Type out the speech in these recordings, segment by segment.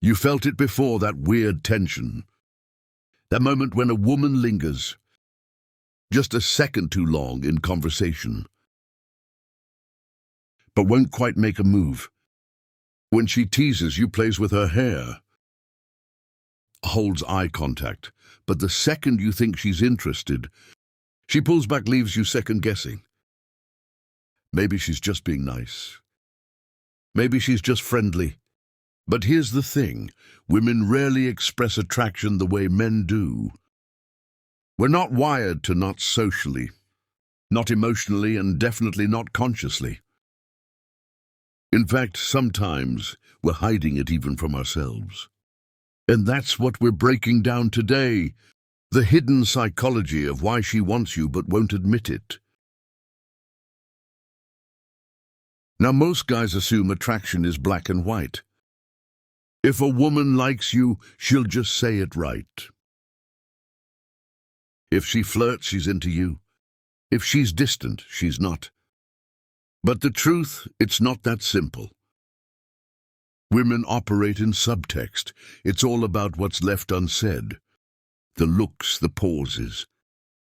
You felt it before, that weird tension. That moment when a woman lingers, just a second too long in conversation, but won't quite make a move. When she teases you, plays with her hair, holds eye contact, but the second you think she's interested, she pulls back, leaves you second-guessing. Maybe she's just being nice. Maybe she's just friendly. But here's the thing, women rarely express attraction the way men do. We're not wired to, not socially, not emotionally, and definitely not consciously. In fact, sometimes we're hiding it even from ourselves. And that's what we're breaking down today, the hidden psychology of why she wants you but won't admit it. Now, most guys assume attraction is black and white. If a woman likes you, she'll just say it right. If she flirts, she's into you. If she's distant, she's not. But the truth, it's not that simple. Women operate in subtext. It's all about what's left unsaid. The looks, the pauses,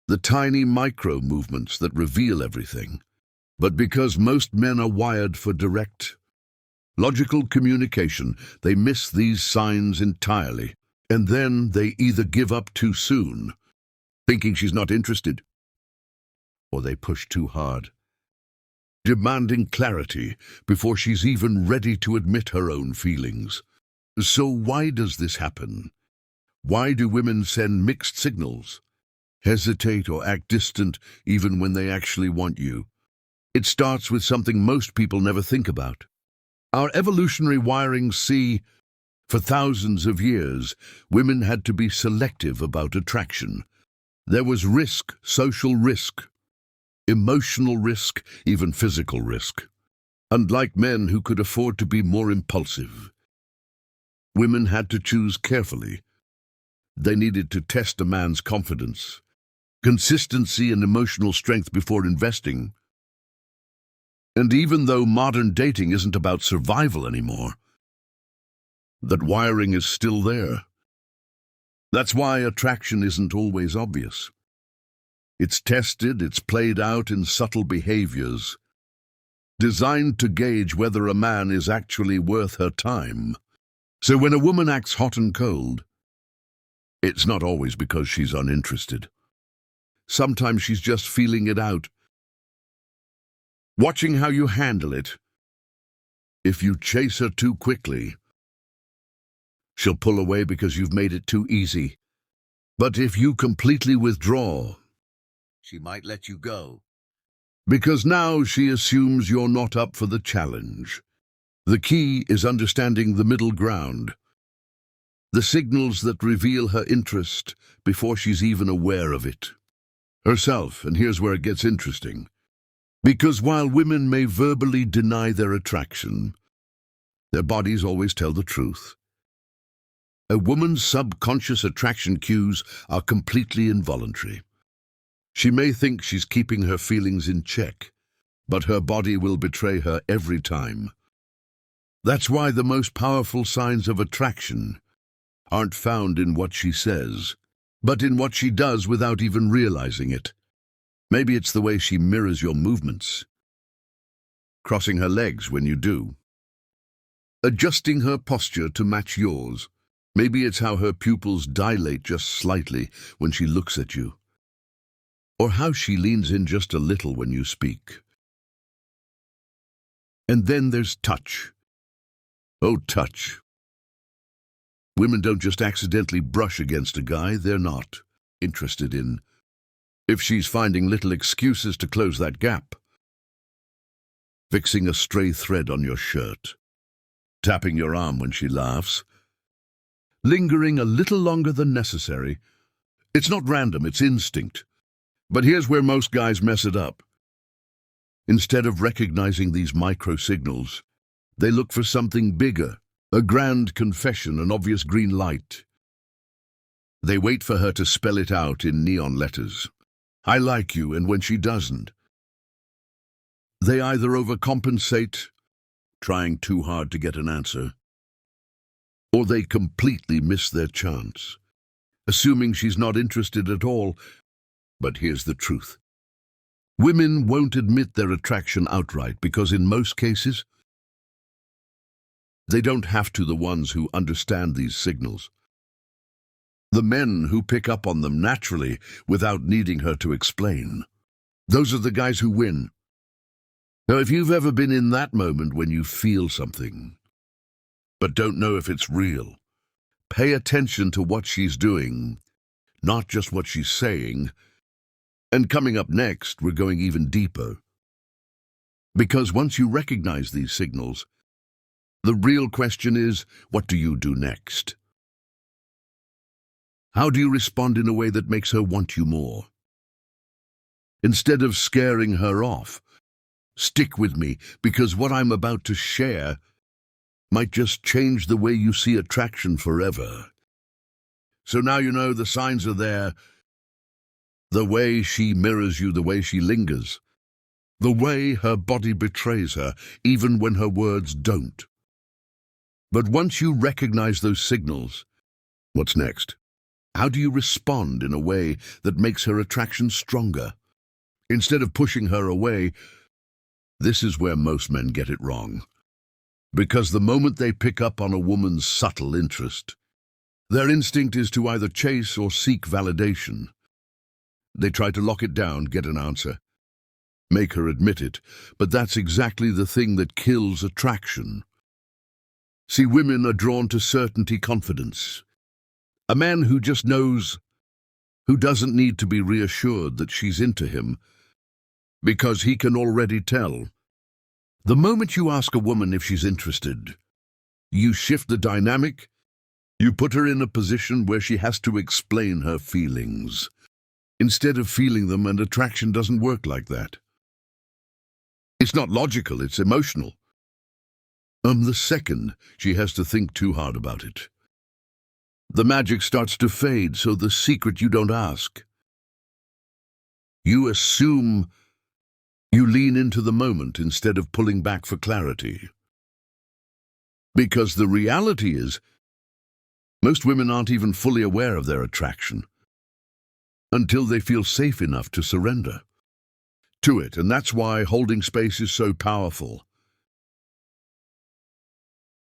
the tiny micro-movements that reveal everything. But because most men are wired for direct, logical communication, they miss these signs entirely. And then they either give up too soon, thinking she's not interested, or they push too hard, demanding clarity before she's even ready to admit her own feelings. So why does this happen? Why do women send mixed signals, hesitate or act distant even when they actually want you? It starts with something most people never think about. Our evolutionary wiring. See, for thousands of years, women had to be selective about attraction. There was risk, social risk, emotional risk, even physical risk. Unlike men who could afford to be more impulsive, women had to choose carefully. They needed to test a man's confidence, consistency, and emotional strength before investing. And even though modern dating isn't about survival anymore, that wiring is still there. That's why attraction isn't always obvious. It's tested, it's played out in subtle behaviors, designed to gauge whether a man is actually worth her time. So when a woman acts hot and cold, it's not always because she's uninterested. Sometimes she's just feeling it out, watching how you handle it. If you chase her too quickly, she'll pull away because you've made it too easy. But if you completely withdraw, she might let you go. Because now she assumes you're not up for the challenge. The key is understanding the middle ground, the signals that reveal her interest before she's even aware of it herself. And here's where it gets interesting. Because while women may verbally deny their attraction, their bodies always tell the truth. A woman's subconscious attraction cues are completely involuntary. She may think she's keeping her feelings in check, but her body will betray her every time. That's why the most powerful signs of attraction aren't found in what she says, but in what she does without even realizing it. Maybe it's the way she mirrors your movements, crossing her legs when you do, adjusting her posture to match yours. Maybe it's how her pupils dilate just slightly when she looks at you, or how she leans in just a little when you speak. And then there's touch. Oh, touch. Women don't just accidentally brush against a guy they're not interested in. If she's finding little excuses to close that gap, fixing a stray thread on your shirt, tapping your arm when she laughs, lingering a little longer than necessary, it's not random, it's instinct. But here's where most guys mess it up. Instead of recognizing these micro-signals, they look for something bigger, a grand confession, an obvious green light. They wait for her to spell it out in neon letters. I like you, and when she doesn't, they either overcompensate, trying too hard to get an answer, or they completely miss their chance, assuming she's not interested at all. But here's the truth. Women won't admit their attraction outright because in most cases, they don't have to. The ones who understand these signals, the men who pick up on them naturally without needing her to explain, those are the guys who win. Now, if you've ever been in that moment when you feel something, but don't know if it's real, pay attention to what she's doing, not just what she's saying. And coming up next, we're going even deeper. Because once you recognize these signals, the real question is, what do you do next? How do you respond in a way that makes her want you more? Instead of scaring her off, stick with me, because what I'm about to share might just change the way you see attraction forever. So now you know the signs are there. The way she mirrors you, the way she lingers, the way her body betrays her, even when her words don't. But once you recognize those signals, what's next? How do you respond in a way that makes her attraction stronger? Instead of pushing her away, this is where most men get it wrong. Because the moment they pick up on a woman's subtle interest, their instinct is to either chase or seek validation. They try to lock it down, get an answer, make her admit it, but that's exactly the thing that kills attraction. See, women are drawn to certainty, confidence. A man who just knows, who doesn't need to be reassured that she's into him, because he can already tell. The moment you ask a woman if she's interested, you shift the dynamic, you put her in a position where she has to explain her feelings, instead of feeling them, and attraction doesn't work like that. It's not logical, it's emotional. The second she has to think too hard about it, the magic starts to fade, so the secret you don't ask. You assume, you lean into the moment instead of pulling back for clarity. Because the reality is, most women aren't even fully aware of their attraction until they feel safe enough to surrender to it, and that's why holding space is so powerful.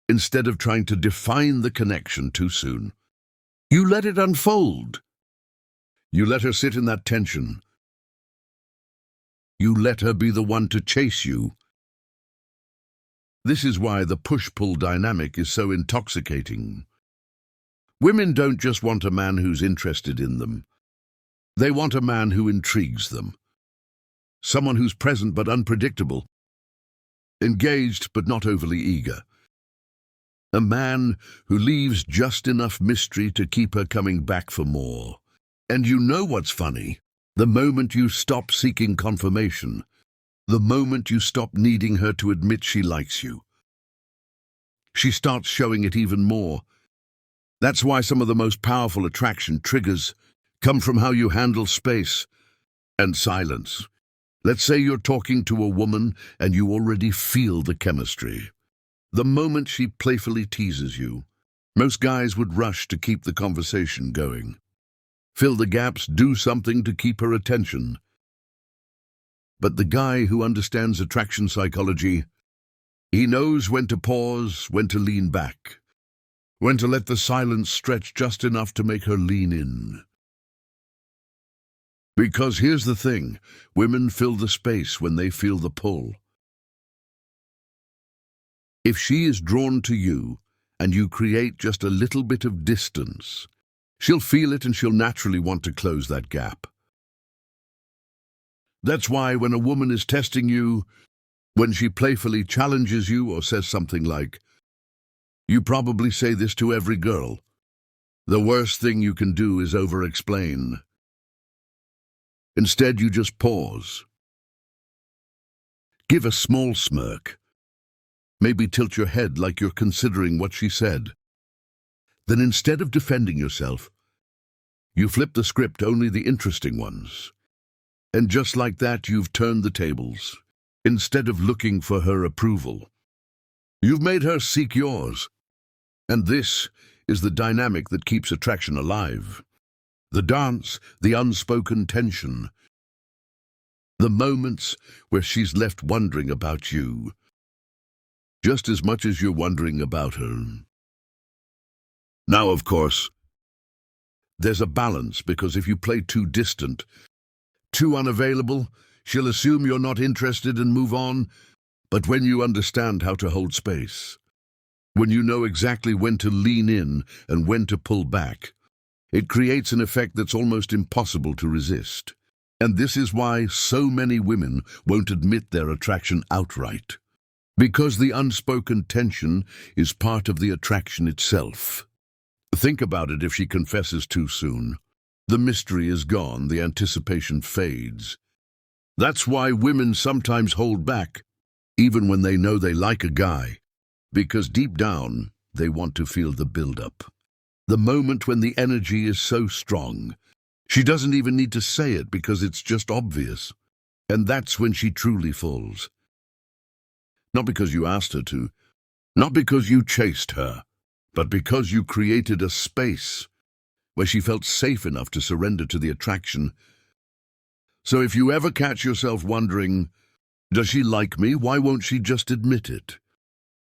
Instead of trying to define the connection too soon, you let it unfold. You let her sit in that tension. You let her be the one to chase you. This is why the push-pull dynamic is so intoxicating. Women don't just want a man who's interested in them. They want a man who intrigues them. Someone who's present but unpredictable. Engaged but not overly eager. A man who leaves just enough mystery to keep her coming back for more. And you know what's funny? The moment you stop seeking confirmation, the moment you stop needing her to admit she likes you, she starts showing it even more. That's why some of the most powerful attraction triggers come from how you handle space and silence. Let's say you're talking to a woman and you already feel the chemistry. The moment she playfully teases you, most guys would rush to keep the conversation going. Fill the gaps, do something to keep her attention. But the guy who understands attraction psychology, he knows when to pause, when to lean back, when to let the silence stretch just enough to make her lean in. Because here's the thing, women fill the space when they feel the pull. If she is drawn to you, and you create just a little bit of distance, she'll feel it and she'll naturally want to close that gap. That's why when a woman is testing you, when she playfully challenges you or says something like, "You probably say this to every girl," the worst thing you can do is over-explain. Instead, you just pause. Give a small smirk. Maybe tilt your head like you're considering what she said. Then instead of defending yourself, you flip the script, only the interesting ones. And just like that, you've turned the tables. Instead of looking for her approval, you've made her seek yours. And this is the dynamic that keeps attraction alive. The dance, the unspoken tension, the moments where she's left wondering about you, just as much as you're wondering about her. Now, of course, there's a balance, because if you play too distant, too unavailable, she'll assume you're not interested and move on. But when you understand how to hold space, when you know exactly when to lean in and when to pull back, it creates an effect that's almost impossible to resist. And this is why so many women won't admit their attraction outright. Because the unspoken tension is part of the attraction itself. Think about it. If she confesses too soon, the mystery is gone, the anticipation fades. That's why women sometimes hold back, even when they know they like a guy, because deep down, they want to feel the build-up. The moment when the energy is so strong, she doesn't even need to say it because it's just obvious. And that's when she truly falls. Not because you asked her to, not because you chased her, but because you created a space where she felt safe enough to surrender to the attraction. So if you ever catch yourself wondering, does she like me? Why won't she just admit it?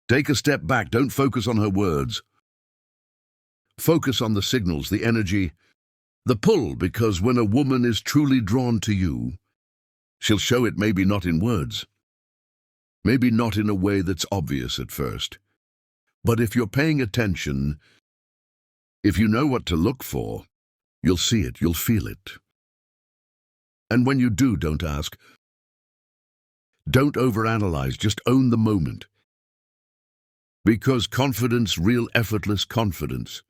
Take a step back. Don't focus on her words. Focus on the signals, the energy, the pull, because when a woman is truly drawn to you, she'll show it, maybe not in words, maybe not in a way that's obvious at first. But if you're paying attention, if you know what to look for, you'll see it, you'll feel it. And when you do, don't ask. Don't overanalyze, just own the moment. Because confidence, real effortless confidence,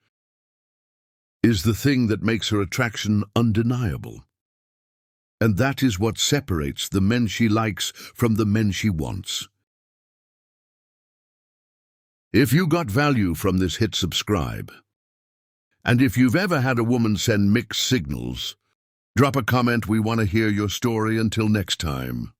is the thing that makes her attraction undeniable. And that is what separates the men she likes from the men she wants. If you got value from this, hit subscribe. And if you've ever had a woman send mixed signals, drop a comment. We want to hear your story. Until next time.